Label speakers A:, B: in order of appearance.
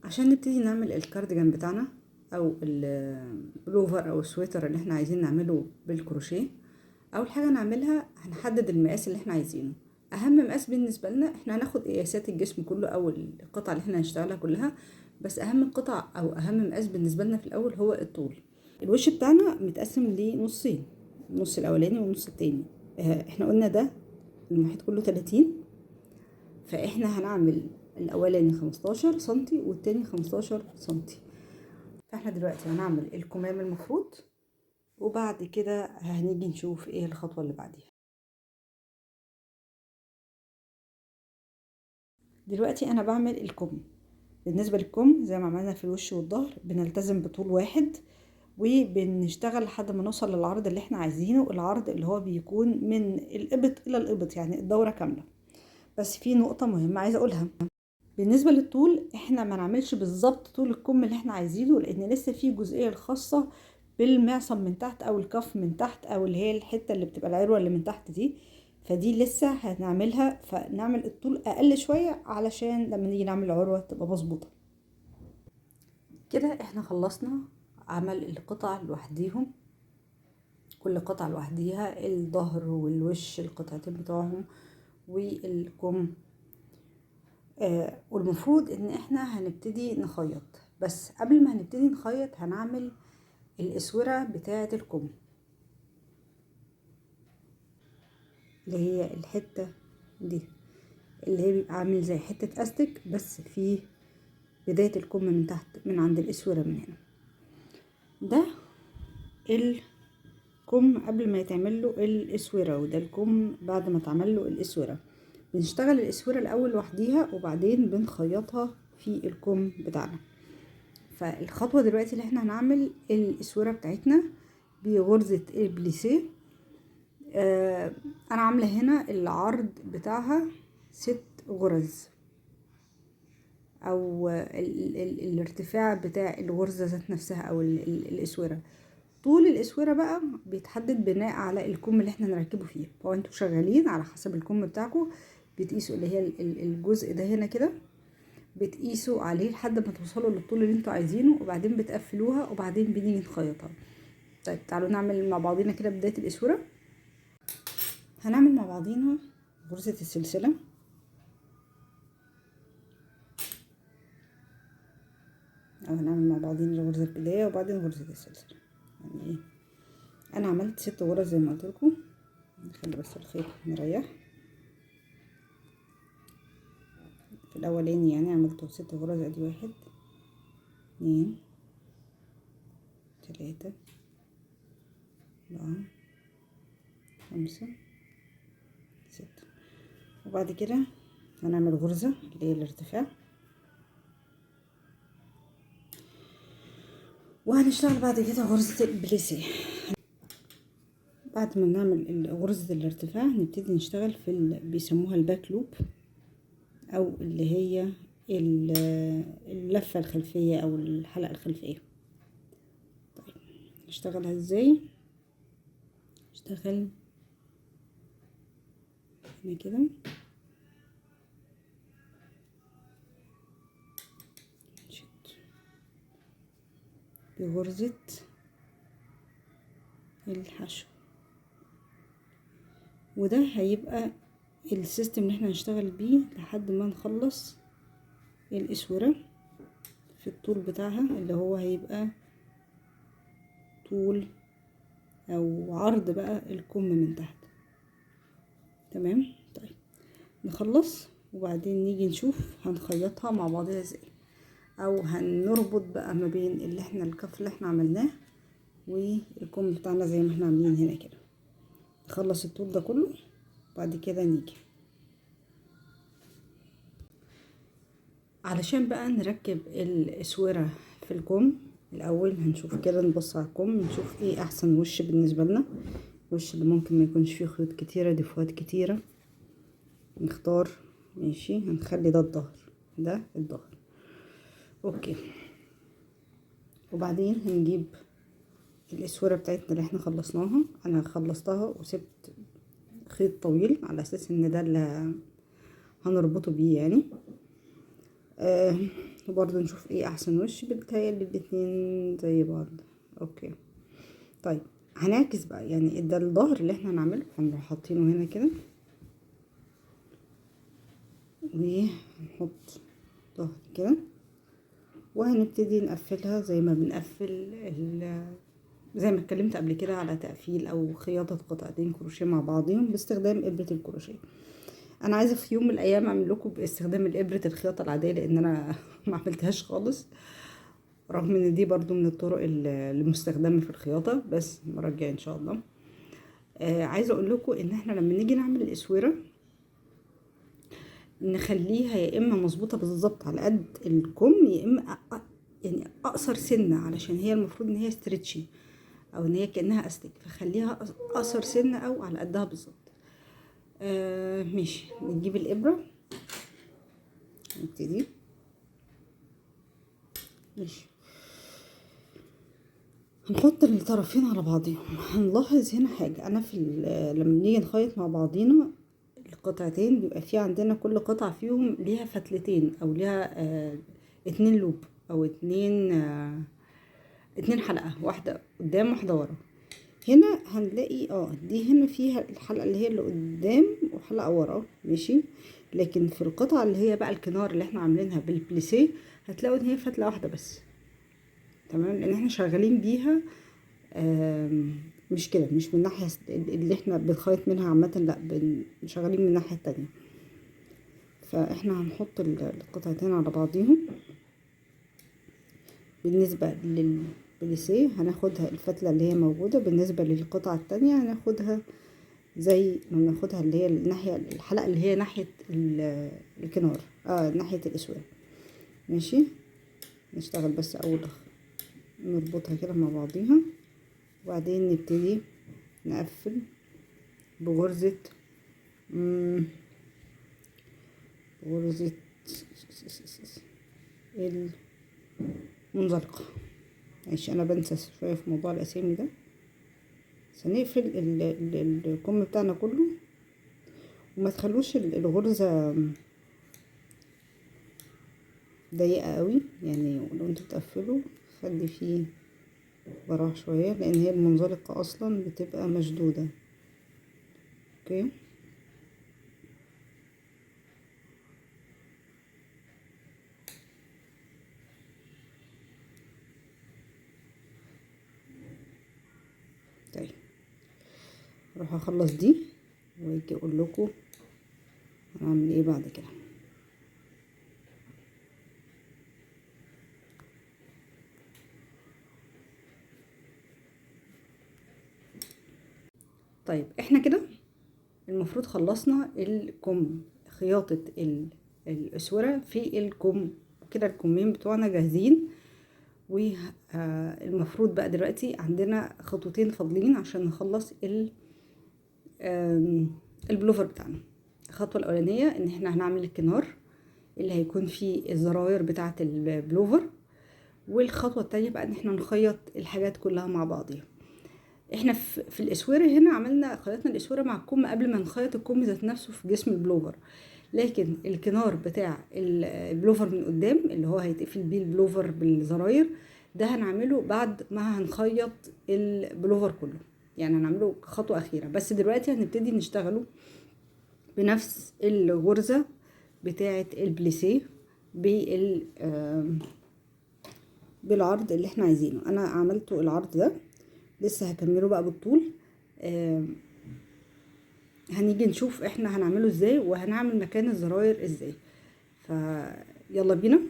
A: عشان نبتدي نعمل الكارديجان بتاعنا او البلوفر او السويتر اللي احنا عايزين نعمله بالكروشيه. اول حاجه نعملها هنحدد المقاس اللي احنا عايزينه. اهم مقاس بالنسبه لنا احنا هناخد قياسات الجسم كله او القطع اللي احنا هنشتغلها كلها، بس اهم قطع او اهم مقاس بالنسبه لنا في الاول هو الطول. الوش بتاعنا متقسم لنصين، النص الاولاني والنص التاني. احنا قلنا ده المحيط كله 30، فاحنا هنعمل الاولاني 15 سنتي والتاني 15 سنتي. فاحنا دلوقتي هنعمل الكمام المفروض، وبعد كده هنيجي نشوف ايه الخطوة اللي بعديها. دلوقتي انا بعمل الكم. بالنسبة للكم زي ما عملنا في الوش والظهر بنلتزم بطول واحد، وبنشتغل لحد ما نوصل للعرض اللي احنا عايزينه، العرض اللي هو بيكون من الابط الى الابط يعني الدورة كاملة. بس في نقطة مهمة عايزة اقولها، بالنسبة للطول احنا ما نعملش بالظبط طول الكم اللي احنا عايزينه، لان لسه في جزئية الخاصة بالمعصم من تحت او الكف من تحت او اللي هي الحتة اللي بتبقى العروة اللي من تحت دي، فدي لسه هنعملها، فنعمل الطول اقل شوية علشان لما نيجي نعمل عروة تبقى مظبوطة. كده احنا خلصنا عمل القطع لوحديهم، كل قطعة لوحديها، الظهر والوش القطعتين بتوعهم والكم. والمفروض ان احنا هنبتدي نخيط، بس قبل ما هنبتدي نخيط هنعمل الاسورة بتاعة الكم اللي هي الحتة دي، اللي هي بيبقى عامل زي حتة استك بس في بداية الكم من تحت من عند الاسورة من هنا. ده الكم قبل ما يتعمل له الاسورة، وده الكم بعد ما تعمل له الاسورة. بنشتغل الاسورة الاول لوحديها وبعدين بنخيطها في الكم بتاعنا. فالخطوة دلوقتي اللي احنا هنعمل الاسورة بتاعتنا بغرزة البليسيه. انا عاملة هنا العرض بتاعها 6 غرز، او الارتفاع بتاع الغرزة ذات نفسها او الاسورة. طول الاسورة بقى بيتحدد بناء على الكم اللي احنا نركبه فيه، فهو انتوا شغالين على حسب الكم بتاعكم بتقيسوا اللي هي الجزء ده هنا كده، بتقيسوا عليه لحد ما توصلوا للطول اللي انتوا عايزينه، وبعدين بتقفلوها وبعدين بنيجي نخيطها. طيب تعالوا نعمل مع بعضينا كده بداية الاسورة. هنعمل مع بعضينا غرزة السلسلة، او هنعمل مع بعضينا غرزة البداية وبعدين غرزة السلسلة. يعني ايه، انا عملت 6 غرز زي ما قلت لكم. نخلي بس الخيط مريح. في الاولاني يعني عملت 6 غرز، ادي 1 2 3 4 5 6. وبعد كده هنعمل غرزة اللي هي الارتفاع، وهنشتغل بعد كده غرزة البليسيه. بعد ما نعمل غرزة الارتفاع نبتدي نشتغل في بيسموها الباك لوب، او اللي هي اللفة الخلفية او الحلقة الخلفية. طيب نشتغلها ازاي؟ نشتغل هنا كده بغرزة الحشو، وده هيبقى السيستم اللي احنا هنشتغل بيه لحد ما نخلص الاسورة في الطول بتاعها، اللي هو هيبقى طول او عرض بقى الكم من تحت. تمام. طيب نخلص وبعدين نيجي نشوف هنخيطها مع بعضها ازاي، او هنربط بقى ما بين اللي احنا الكف اللي احنا عملناه والكم بتاعنا زي ما احنا عاملين هنا كده. نخلص الطول ده كله بعد كده نيجي علشان بقى نركب الاسورة في الكم. الاول هنشوف كده، نبص على الكم نشوف ايه احسن وش بالنسبة لنا، الوش اللي ممكن ما يكونش فيه خيوط كتيرة دفوات كتيرة نختار. ماشي، هنخلي ده الظهر، ده الظهر. اوكي، وبعدين هنجيب الاسورة بتاعتنا اللي احنا خلصناها. انا خلصتها وسبت خيط طويل على اساس ان ده اللي هنربطه بيه يعني. وبرضه نشوف ايه احسن وش. بتهيألي الاتنين زي بعض. اوكي طيب هنعكس بقى، يعني ده الظهر اللي احنا هنعمله، هنروح حاطينه هنا كده وهنحط ظهر كده، وهنبتدي نقفلها زي ما بنقفل زي ما اتكلمت قبل كده على تقفيل او خياطة قطعتين كروشيه مع بعضهم باستخدام ابرة الكروشيه. انا عايزة في يوم من الايام اعمل لكم باستخدام الابرة الخياطة العادية، لان انا ما عملتهاش خالص، رغم ان دي برضو من الطرق المستخدمة في الخياطة، بس المرة الجاية ان شاء الله. عايزة اقول لكم ان احنا لما نيجي نعمل الاسورة نخليها يا اما مظبوطة بالظبط على قد الكم، يا اما يعني اقصر سنة، علشان هي المفروض ان هي ستريتشي او ان هي كأنها استك، فخليها اقصر سنة او على قدها بالظبط. ماشي، نجيب الابرة نبتدي. ماشي، هنحط الطرفين على بعضهم. هنلاحظ هنا حاجة، انا في لما نيجي نخيط مع بعضينا القطعتين بيبقى في عندنا كل قطعة فيهم ليها فتلتين او ليها 2 لوب او اتنين حلقة، واحدة قدام واحدة ورا. هنا هنلاقي دي هنا فيها الحلقة اللي هي اللي قدام وحلقة ورا، ماشي. لكن في القطعة اللي هي بقى الكنار اللي احنا عاملينها بالبليسيه هتلاقوا ان هي فتلة واحدة بس، تمام، لان احنا شغالين بيها مش كده، مش من الناحية اللي احنا بنخيط منها عامة، لا شغالين من الناحية التانية. فاحنا هنحط القطعتين على بعضيهم. بالنسبة للبليسيه هناخدها الفتلة اللي هي موجودة، بالنسبة للقطعة التانية هناخدها زي ما بناخدها اللي هي الناحية الحلقة اللي هي ناحية الكنار، ناحية الاسود. ماشي، نشتغل بس اول نربطها كده مع بعضيها، وبعدين نبتدي نقفل بغرزة غرزة المنزلقة. ماشي، انا بنسى شوية في موضوع الاسامي ده، بس هنقفل الكم بتاعنا كله، وما تخلوش الغرزة ضيقة قوي، يعني لو انتوا بتقفلوا خلي فيه براح شوية، لان هي المنزلقة اصلا بتبقى مشدودة. اوكي، طيب اروح اخلص دي واجي اقول لكم هنعمل ايه بعد كده. طيب احنا كده المفروض خلصنا الكم، خياطة الاسورة في الكم كده، الكمين بتوعنا جاهزين. والمفروض بقى دلوقتي عندنا خطوتين فاضلين عشان نخلص البلوفر بتاعنا. الخطوة الاولانية ان احنا هنعمل الكنار اللي هيكون فيه الزراير بتاعة البلوفر، والخطوة التانية بقى ان احنا نخيط الحاجات كلها مع بعضيها. احنا في الاسوره هنا خيطنا الاسوره مع الكم قبل ما نخيط الكم ذات نفسه في جسم البلوفر، لكن الكنار بتاع البلوفر من قدام اللي هو هيتقفل بيه البلوفر بالزراير ده هنعمله بعد ما هنخيط البلوفر كله، يعني هنعمله خطوه اخيره. بس دلوقتي هنبتدي نشتغله بنفس الغرزه بتاعه البليسيه بالعرض اللي احنا عايزينه. انا عملته العرض ده، لسه هكمله بقى بالطول. هنيجي نشوف احنا هنعمله ازاي وهنعمل مكان الزراير ازاي، فيلا بينا.